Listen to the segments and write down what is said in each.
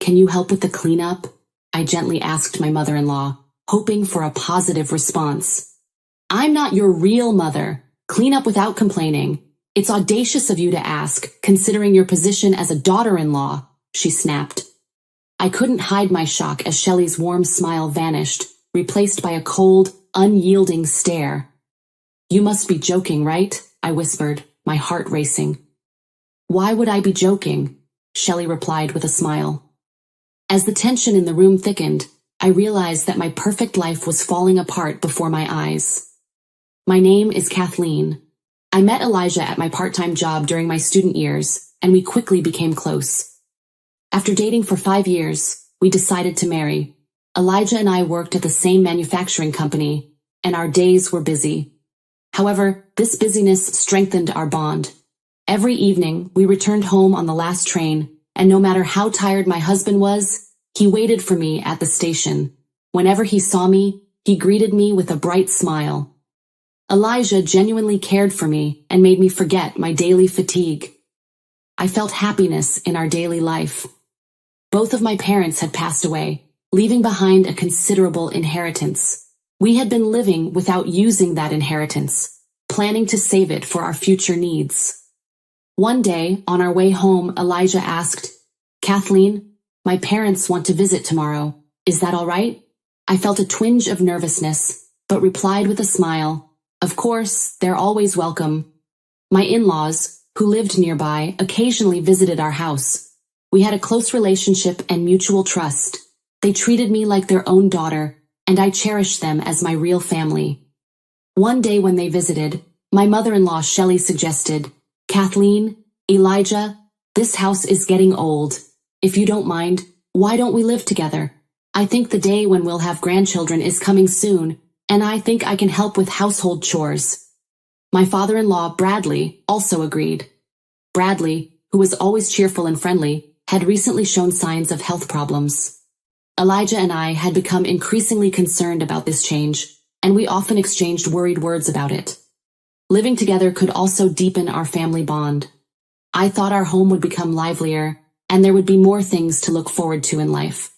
Can you help with the cleanup? I gently asked my mother-in-law, hoping for a positive response. I'm not your real mother. Clean up without complaining. It's audacious of you to ask, considering your position as a daughter-in-law, she snapped. I couldn't hide my shock as Shelley's warm smile vanished, replaced by a cold, unyielding stare. You must be joking, right? I whispered, my heart racing. Why would I be joking? Shelley replied with a smile. As the tension in the room thickened, I realized that my perfect life was falling apart before my eyes. My name is Kathleen. I met Elijah at my part-time job during my student years, and we quickly became close. After dating for 5 years, we decided to marry. Elijah and I worked at the same manufacturing company, and our days were busy. However, this busyness strengthened our bond. Every evening, we returned home on the last train, and no matter how tired my husband was, he waited for me at the station. Whenever he saw me, he greeted me with a bright smile. Elijah genuinely cared for me and made me forget my daily fatigue. I felt happiness in our daily life. Both of my parents had passed away, leaving behind a considerable inheritance. We had been living without using that inheritance, planning to save it for our future needs. One day, on our way home, Elijah asked, Kathleen, my parents want to visit tomorrow. Is that all right? I felt a twinge of nervousness, but replied with a smile, Of course, they're always welcome. My in-laws, who lived nearby, occasionally visited our house. We had a close relationship and mutual trust. They treated me like their own daughter, and I cherished them as my real family. One day when they visited, my mother-in-law Shelley suggested, Kathleen, Elijah, this house is getting old. If you don't mind, why don't we live together? I think the day when we'll have grandchildren is coming soon, and I think I can help with household chores. My father-in-law, Bradley, also agreed. Bradley, who was always cheerful and friendly, had recently shown signs of health problems. Elijah and I had become increasingly concerned about this change, and we often exchanged worried words about it. Living together could also deepen our family bond. I thought our home would become livelier, and there would be more things to look forward to in life.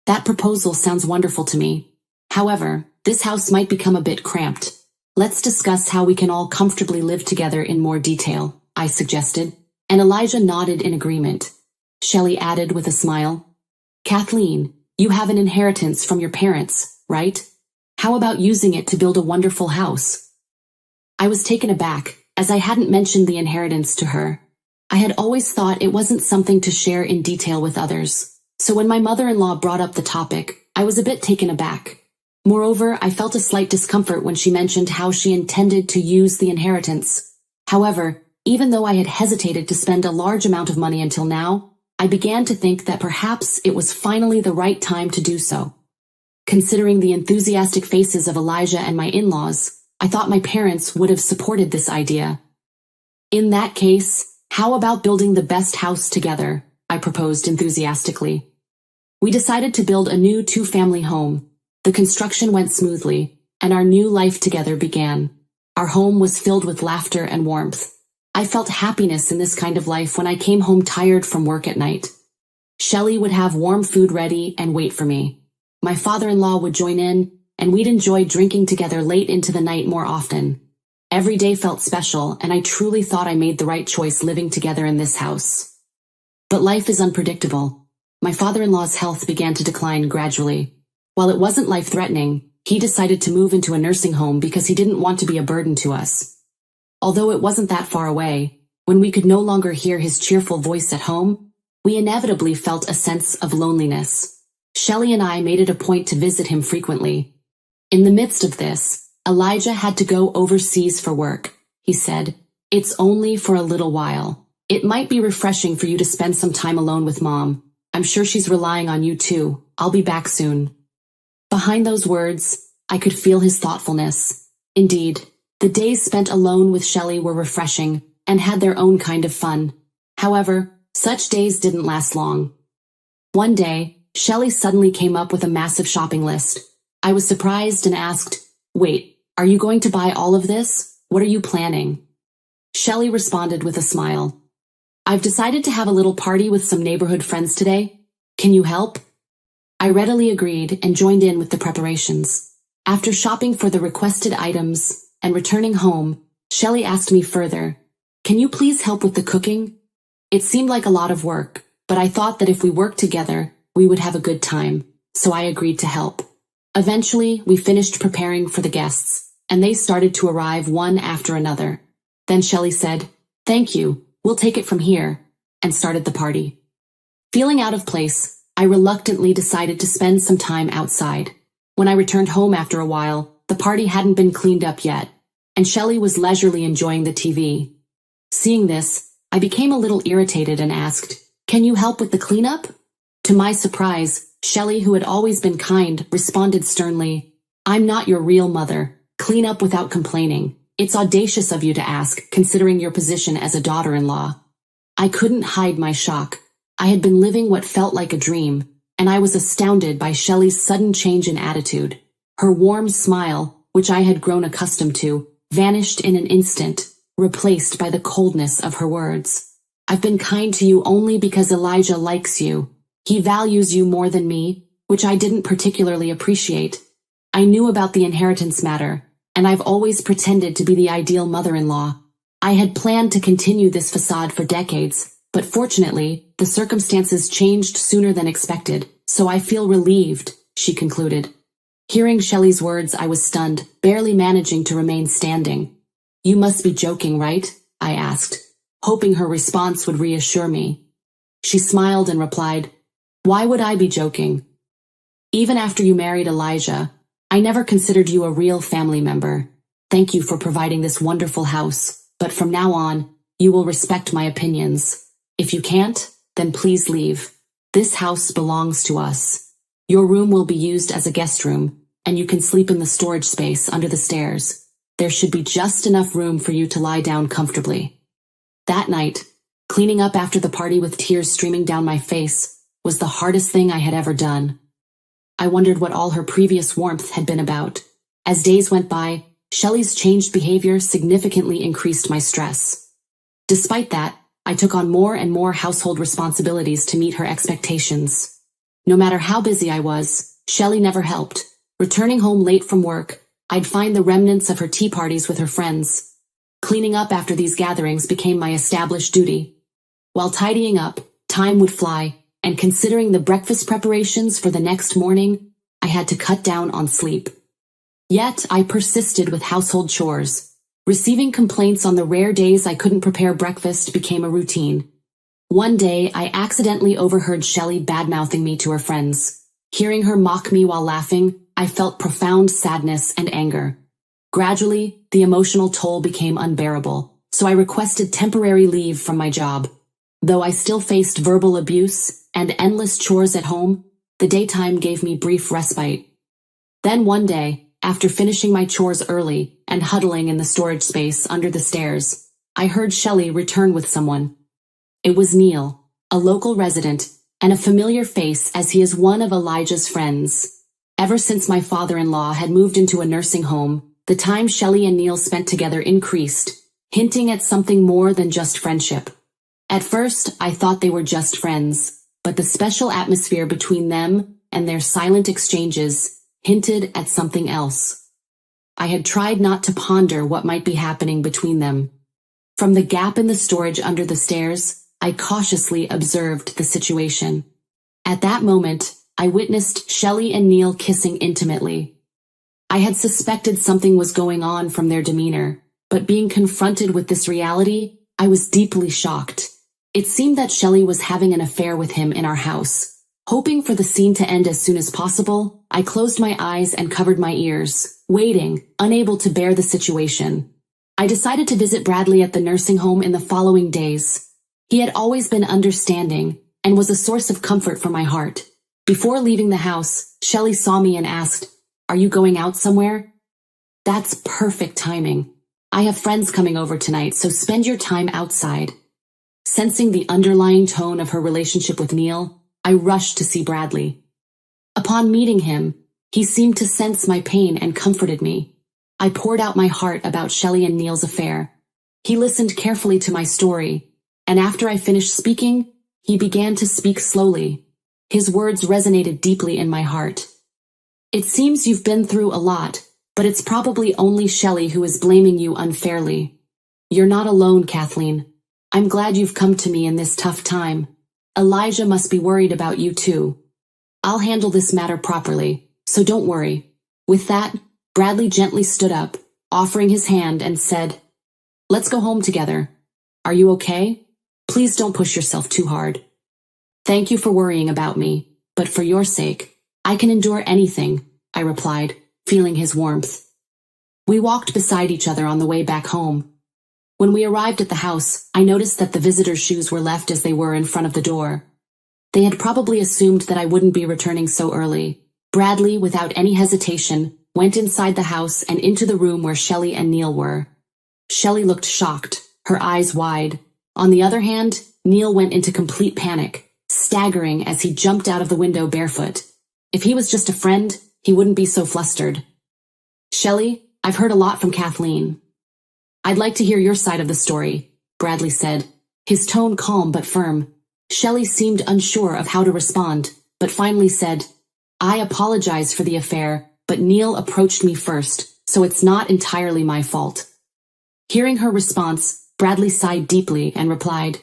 That proposal sounds wonderful to me. However, this house might become a bit cramped. Let's discuss how we can all comfortably live together in more detail, I suggested, and Elijah nodded in agreement. Shelley added with a smile, Kathleen, you have an inheritance from your parents, right? How about using it to build a wonderful house? I was taken aback, as I hadn't mentioned the inheritance to her. I had always thought it wasn't something to share in detail with others, so when my mother-in-law brought up the topic, I was a bit taken aback. Moreover, I felt a slight discomfort when she mentioned how she intended to use the inheritance. However, even though I had hesitated to spend a large amount of money until now, I began to think that perhaps it was finally the right time to do so. Considering the enthusiastic faces of Elijah and my in-laws, I thought my parents would have supported this idea. In that case, how about building the best house together? I proposed enthusiastically. We decided to build a new 2-family home. The construction went smoothly, and our new life together began. Our home was filled with laughter and warmth. I felt happiness in this kind of life when I came home tired from work at night. Shelley would have warm food ready and wait for me. My father-in-law would join in, and we'd enjoy drinking together late into the night more often. Every day felt special, and I truly thought I made the right choice living together in this house. But life is unpredictable. My father-in-law's health began to decline gradually. While it wasn't life-threatening, he decided to move into a nursing home because he didn't want to be a burden to us. Although it wasn't that far away, when we could no longer hear his cheerful voice at home, we inevitably felt a sense of loneliness. Shelley and I made it a point to visit him frequently. In the midst of this, Elijah had to go overseas for work. He said, It's only for a little while. It might be refreshing for you to spend some time alone with Mom. I'm sure she's relying on you too. I'll be back soon. Behind those words, I could feel his thoughtfulness. Indeed, the days spent alone with Shelley were refreshing and had their own kind of fun. However, such days didn't last long. One day, Shelley suddenly came up with a massive shopping list. I was surprised and asked, Wait, are you going to buy all of this? What are you planning? Shelley responded with a smile. I've decided to have a little party with some neighborhood friends today. Can you help? I readily agreed and joined in with the preparations. After shopping for the requested items and returning home, Shelley asked me further, "Can you please help with the cooking?" It seemed like a lot of work, but I thought that if we worked together, we would have a good time, so I agreed to help. Eventually, we finished preparing for the guests, and they started to arrive one after another. Then Shelley said, "Thank you, we'll take it from here," and started the party. Feeling out of place, I reluctantly decided to spend some time outside. When I returned home after a while, the party hadn't been cleaned up yet, and Shelley was leisurely enjoying the TV. Seeing this, I became a little irritated and asked, "Can you help with the cleanup?" To my surprise, Shelley, who had always been kind, responded sternly, "I'm not your real mother. Clean up without complaining. It's audacious of you to ask, considering your position as a daughter-in-law." I couldn't hide my shock. I had been living what felt like a dream, and I was astounded by Shelley's sudden change in attitude. Her warm smile, which I had grown accustomed to, vanished in an instant, replaced by the coldness of her words. "I've been kind to you only because Elijah likes you. He values you more than me," which I didn't particularly appreciate. I knew about the inheritance matter, and I've always pretended to be the ideal mother-in-law. I had planned to continue this facade for decades, but fortunately, the circumstances changed sooner than expected, so I feel relieved, she concluded. Hearing Shelley's words, I was stunned, barely managing to remain standing. "You must be joking, right?" I asked, hoping her response would reassure me. She smiled and replied, "Why would I be joking? Even after you married Elijah, I never considered you a real family member. Thank you for providing this wonderful house, but from now on, you will respect my opinions. If you can't, then please leave. This house belongs to us. Your room will be used as a guest room, and you can sleep in the storage space under the stairs. There should be just enough room for you to lie down comfortably." That night, cleaning up after the party with tears streaming down my face was the hardest thing I had ever done. I wondered what all her previous warmth had been about. As days went by, Shelley's changed behavior significantly increased my stress. Despite that, I took on more and more household responsibilities to meet her expectations. No matter how busy I was, Shelley never helped. Returning home late from work, I'd find the remnants of her tea parties with her friends. Cleaning up after these gatherings became my established duty. While tidying up, time would fly, and considering the breakfast preparations for the next morning, I had to cut down on sleep. Yet I persisted with household chores. Receiving complaints on the rare days I couldn't prepare breakfast became a routine. One day, I accidentally overheard Shelley bad-mouthing me to her friends. Hearing her mock me while laughing, I felt profound sadness and anger. Gradually, the emotional toll became unbearable, so I requested temporary leave from my job. Though I still faced verbal abuse and endless chores at home, the daytime gave me brief respite. Then one day, after finishing my chores early and huddling in the storage space under the stairs, I heard Shelley return with someone. It was Neil, a local resident, and a familiar face as he is one of Elijah's friends. Ever since my father-in-law had moved into a nursing home, the time Shelley and Neil spent together increased, hinting at something more than just friendship. At first, I thought they were just friends, but the special atmosphere between them and their silent exchanges hinted at something else. I had tried not to ponder what might be happening between them. From the gap in the storage under the stairs, I cautiously observed the situation. At that moment, I witnessed Shelley and Neil kissing intimately. I had suspected something was going on from their demeanor, but being confronted with this reality, I was deeply shocked. It seemed that Shelley was having an affair with him in our house. Hoping for the scene to end as soon as possible, I closed my eyes and covered my ears, waiting, unable to bear the situation. I decided to visit Bradley at the nursing home in the following days. He had always been understanding and was a source of comfort for my heart. Before leaving the house, Shelley saw me and asked, "Are you going out somewhere?" "That's perfect timing. I have friends coming over tonight, so spend your time outside." Sensing the underlying tone of her relationship with Neil, I rushed to see Bradley. Upon meeting him, he seemed to sense my pain and comforted me. I poured out my heart about Shelley and Neil's affair. He listened carefully to my story, and after I finished speaking, he began to speak slowly. His words resonated deeply in my heart. It seems you've been through a lot, but it's probably only Shelley who is blaming you unfairly. You're not alone, Kathleen. I'm glad you've come to me in this tough time. Elijah must be worried about you too. I'll handle this matter properly, so don't worry. With that, Bradley gently stood up, offering his hand, and said, "Let's go home together. Are you okay? Please don't push yourself too hard." "Thank you for worrying about me, but for your sake, I can endure anything," I replied, feeling his warmth. We walked beside each other on the way back home. When we arrived at the house, I noticed that the visitors' shoes were left as they were in front of the door. They had probably assumed that I wouldn't be returning so early. Bradley, without any hesitation, went inside the house and into the room where Shelley and Neil were. Shelley looked shocked, her eyes wide. On the other hand, Neil went into complete panic, staggering as he jumped out of the window barefoot. If he was just a friend, he wouldn't be so flustered. "Shelley, I've heard a lot from Kathleen." "I'd like to hear your side of the story," Bradley said, his tone calm but firm. Shelley seemed unsure of how to respond, but finally said, "I apologize for the affair, but Neil approached me first, so it's not entirely my fault." Hearing her response, Bradley sighed deeply and replied,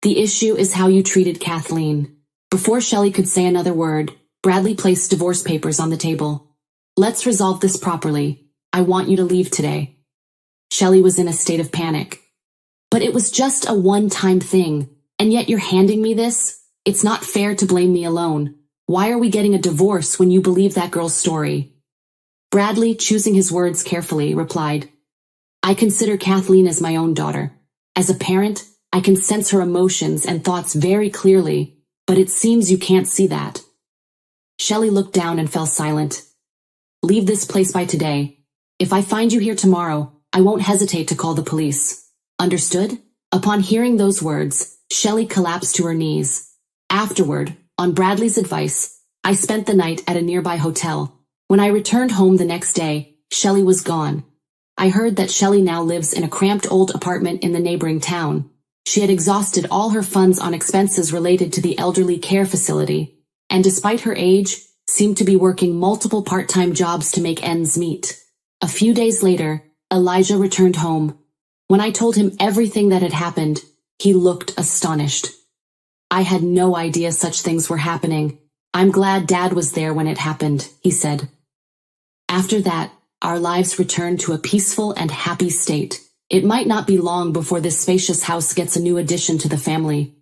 "The issue is how you treated Kathleen." Before Shelley could say another word, Bradley placed divorce papers on the table. "Let's resolve this properly. I want you to leave today." Shelley was in a state of panic. "But it was just a one-time thing, and yet you're handing me this? It's not fair to blame me alone. Why are we getting a divorce when you believe that girl's story?" Bradley, choosing his words carefully, replied, "I consider Kathleen as my own daughter. As a parent, I can sense her emotions and thoughts very clearly, but it seems you can't see that." Shelley looked down and fell silent. "Leave this place by today. If I find you here tomorrow, I won't hesitate to call the police. Understood?" Upon hearing those words, Shelley collapsed to her knees. Afterward, on Bradley's advice, I spent the night at a nearby hotel. When I returned home the next day, Shelley was gone. I heard that Shelley now lives in a cramped old apartment in the neighboring town. She had exhausted all her funds on expenses related to the elderly care facility, and despite her age, seemed to be working multiple part-time jobs to make ends meet. A few days later, Elijah returned home. When I told him everything that had happened, he looked astonished. "I had no idea such things were happening. I'm glad Dad was there when it happened," he said. After that, our lives returned to a peaceful and happy state. It might not be long before this spacious house gets a new addition to the family.